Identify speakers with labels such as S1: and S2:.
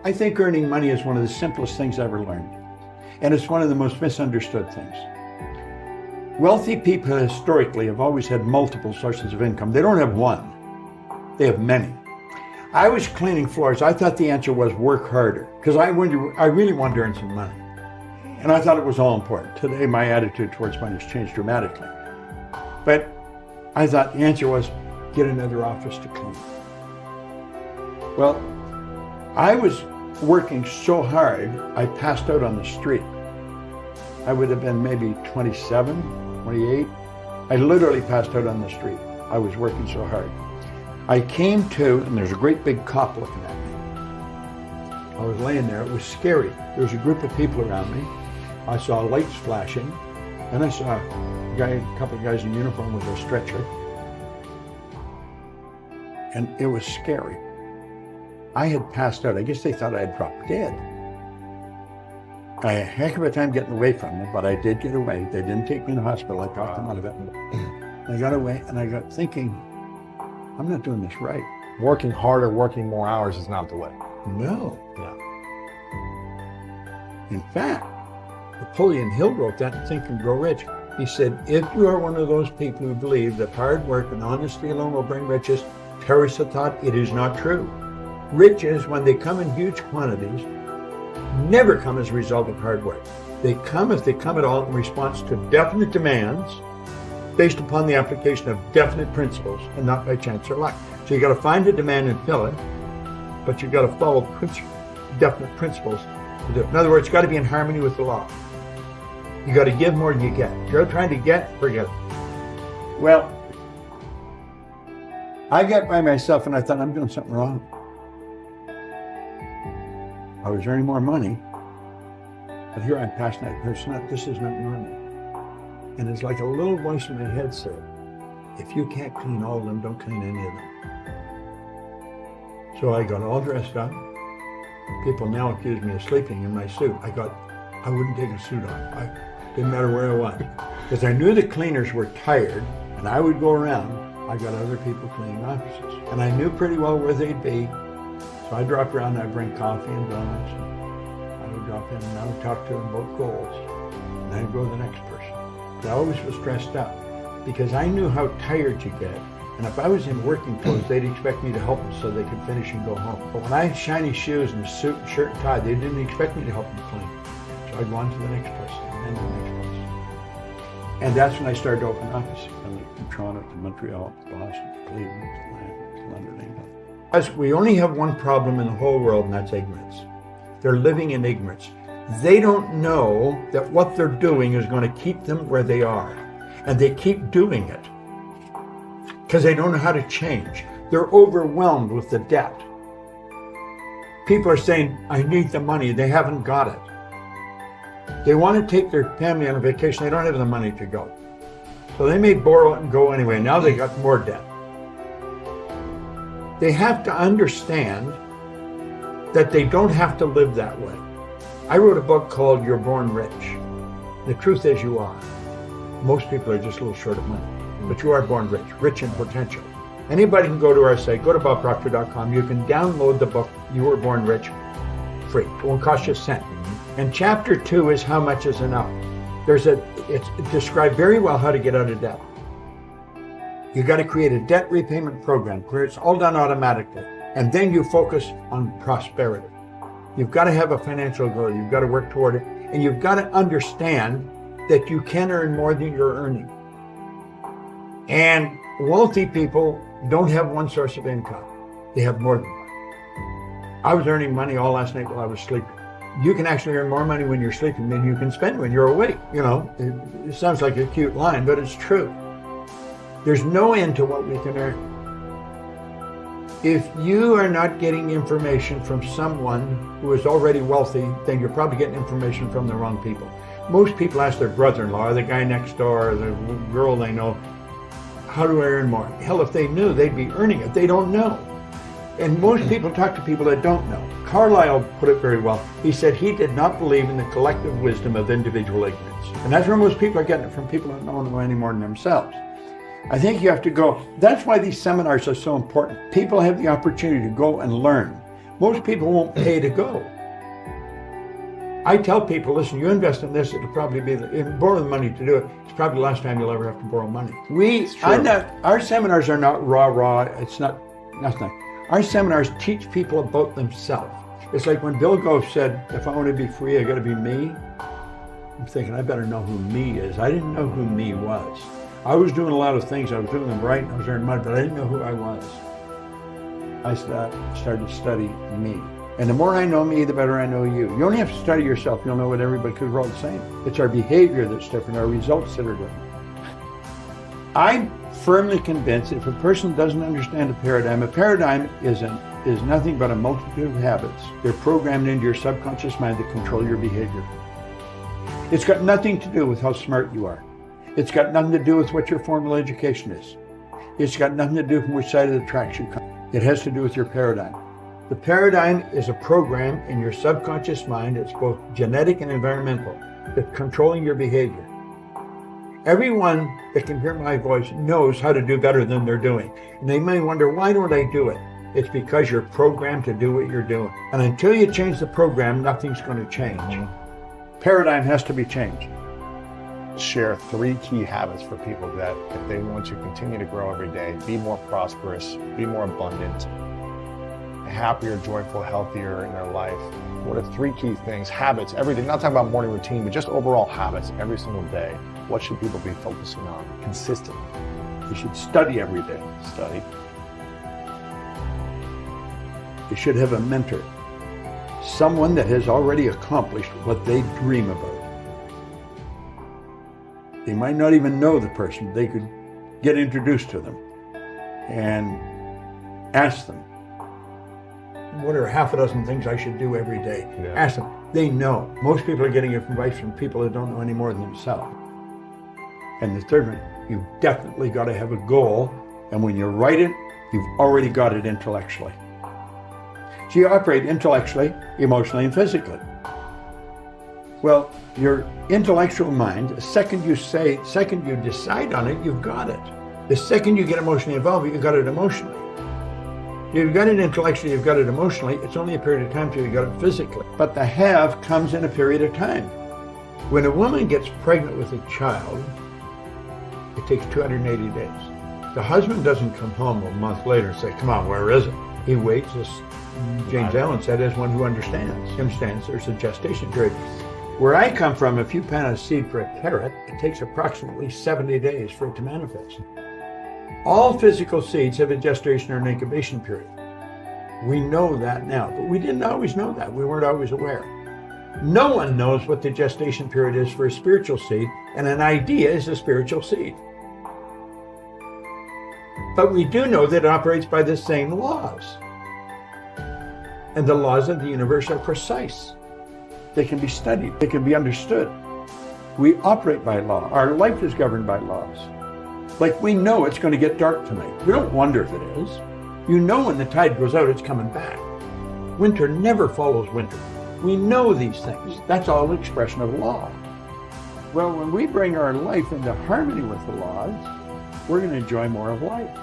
S1: I think earning money is one of the simplest things I ever learned. And it's one of the most misunderstood things. Wealthy people historically have always had multiple sources of income. They don't have one, they have many. I was cleaning floors. I thought the answer was work harder because I really wanted to earn some money. And I thought it was all important. Today, my attitude towards money has changed dramatically. But I thought the answer was get another office to clean. Well, I was working so hard, I passed out on the street. I would have been maybe 27, 28. I literally passed out on the street. I was working so hard. I came to, and there's a great big cop looking at me. I was laying there. It was scary. There was a group of people around me. I saw lights flashing, and I saw a couple of guys in uniform with a stretcher. And it was scary. I had passed out. I guess they thought I had dropped dead. I had a heck of a time getting away from them, but I did get away. They didn't take me to the hospital. I talked them out of it. I got away, and I got thinking, I'm not doing this right.
S2: Working harder, working more hours is not the way.
S1: No.
S2: Yeah.
S1: In fact, Napoleon Hill wrote that in Think and Grow Rich. He said, if you are one of those people who believe that hard work and honesty alone will bring riches, perish the thought, it is not true. Riches, when they come in huge quantities, never come as a result of hard work. They come, if they come at all, in response to definite demands based upon the application of definite principles and not by chance or luck. So you got to find a demand and fill it, but you've got to follow definite principles to do it. In other words, it's got to be in harmony with the law. You got to give more than you get. If you're trying to get, forget it. Well, I got by myself and I thought, I'm doing something wrong. I was earning more money, but here I'm passionate. This is not normal. And it's like a little voice in my head said, if you can't clean all of them, don't clean any of them. So I got all dressed up. People now accuse me of sleeping in my suit. I wouldn't take a suit off. Didn't matter where I was. Because I knew the cleaners were tired, and I would go around. I got other people cleaning offices. And I knew pretty well where they'd be. So I dropped around and I'd bring coffee and donuts. And I would drop in and I would talk to them about goals. And I'd go to the next person. But I always was dressed up because I knew how tired you get. And if I was in working clothes, they'd expect me to help them so they could finish and go home. But when I had shiny shoes and a suit and shirt and tie, they didn't expect me to help them clean. So I'd go on to the next person and then to the next person. And that's when I started to open offices. I went from Toronto to Montreal, to Boston, to Cleveland, to London, England. Because we only have one problem in the whole world, and that's ignorance. They're living in ignorance. They don't know that what they're doing is going to keep them where they are. And they keep doing it because they don't know how to change. They're overwhelmed with the debt. People are saying, I need the money. They haven't got it. They want to take their family on a vacation. They don't have the money to go. So they may borrow it and go anyway. Now they got more debt. They have to understand that they don't have to live that way. I wrote a book called You're Born Rich. The truth is you are. Most people are just a little short of money, but you are born rich, rich in potential. Anybody can go to our site, go to bobproctor.com. You can download the book, You Were Born Rich, free. It won't cost you a cent. And chapter 2 is how much is enough. It's described very well how to get out of debt. You got to create a debt repayment program where it's all done automatically. And then you focus on prosperity. You've got to have a financial goal. You've got to work toward it. And you've got to understand that you can earn more than you're earning. And wealthy people don't have one source of income. They have more than one. I was earning money all last night while I was sleeping. You can actually earn more money when you're sleeping than you can spend when you're awake. You know, it sounds like a cute line, but it's true. There's no end to what we can earn. If you are not getting information from someone who is already wealthy, then you're probably getting information from the wrong people. Most people ask their brother-in-law, or the guy next door, or the girl they know, how do I earn more? Hell, if they knew, they'd be earning it. They don't know. And most people talk to people that don't know. Carlyle put it very well. He said he did not believe in the collective wisdom of individual ignorance. And that's where most people are getting it from, people that don't know any more than themselves. I think you have to go. That's why these seminars are so important. People have the opportunity to go and learn. Most people won't pay to go. I tell people, listen, you invest in this, it'll probably be, borrow the money to do it. It's probably the last time you'll ever have to borrow money. Our seminars are not raw, it's not nothing. Our seminars teach people about themselves. It's like when Bill Goff said, if I want to be free, I got to be me. I'm thinking, I better know who me is. I didn't know who me was. I was doing a lot of things. I was doing them right, and I was earning money, but I didn't know who I was. I started to study me. And the more I know me, the better I know you. You only have to study yourself. You'll know what everybody, because we're all the same. It's our behavior that's different, our results that are different. I'm firmly convinced if a person doesn't understand a paradigm is nothing but a multitude of habits. They're programmed into your subconscious mind to control your behavior. It's got nothing to do with how smart you are. It's got nothing to do with what your formal education is. It's got nothing to do with which side of the tracks you come. It has to do with your paradigm. The paradigm is a program in your subconscious mind. It's both genetic and environmental. It's controlling your behavior. Everyone that can hear my voice knows how to do better than they're doing. And they may wonder, why don't I do it? It's because you're programmed to do what you're doing. And until you change the program, nothing's going to change. Paradigm has to be changed.
S2: Share 3 key habits for people that if they want to continue to grow every day, be more prosperous, be more abundant, happier, joyful, healthier in their life. What are 3 key things, habits, everything, not talking about morning routine, but just overall habits every single day? What should people be focusing on consistently?
S1: You should study every day.
S2: Study.
S1: You should have a mentor. Someone that has already accomplished what they dream about. They might not even know the person. They could get introduced to them and ask them, what are half a dozen things I should do every day?
S2: Yeah.
S1: Ask them. They know. Most people are getting advice from people that don't know any more than themselves. And the third one, you've definitely got to have a goal. And when you write it, you've already got it intellectually. So you operate intellectually, emotionally, and physically. Well, your intellectual mind, the second you decide on it, you've got it. The second you get emotionally involved, you've got it emotionally. You've got it intellectually, you've got it emotionally. It's only a period of time till you got it physically. But the have comes in a period of time. When a woman gets pregnant with a child, it takes 280 days. The husband doesn't come home a month later and say, come on, where is it? He waits, as James Allen said, as one who understands there's a gestation period. Where I come from, if you plant a seed for a carrot, it takes approximately 70 days for it to manifest. All physical seeds have a gestation or an incubation period. We know that now, but we didn't always know that. We weren't always aware. No one knows what the gestation period is for a spiritual seed, and an idea is a spiritual seed. But we do know that it operates by the same laws. And the laws of the universe are precise. They can be studied. They can be understood. We operate by law. Our life is governed by laws. Like we know it's going to get dark tonight. We don't wonder if it is. You know when the tide goes out, it's coming back. Winter never follows winter. We know these things. That's all an expression of law. Well, when we bring our life into harmony with the laws, we're going to enjoy more of life.